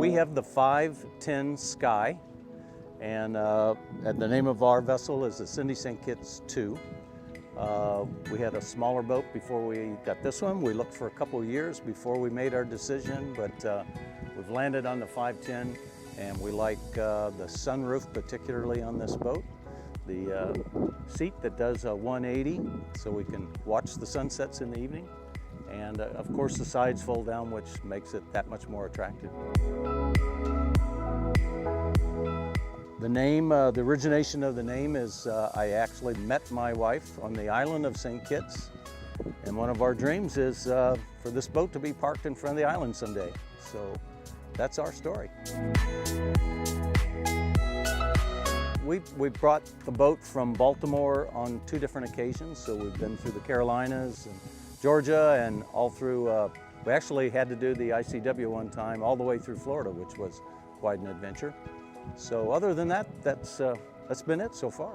We have the 510 Sky, and the name of our vessel is the Cindy St. Kitts 2. We had a smaller boat before we got this one. We looked for a couple of years before we made our decision, but we've landed on the 510, and we like the sunroof particularly on this boat. The seat that does a 180, so we can watch the sunsets in the evening. And of course the sides fold down, which makes it that much more attractive. The name, the origination of the name is I actually met my wife on the island of St. Kitts, and one of our dreams is for this boat to be parked in front of the island someday. So that's our story. We brought the boat from Baltimore on 2 different occasions, so we've been through the Carolinas and Georgia and all through, we actually had to do the ICW one time all the way through Florida, which was quite an adventure. So other than that, that's been it so far.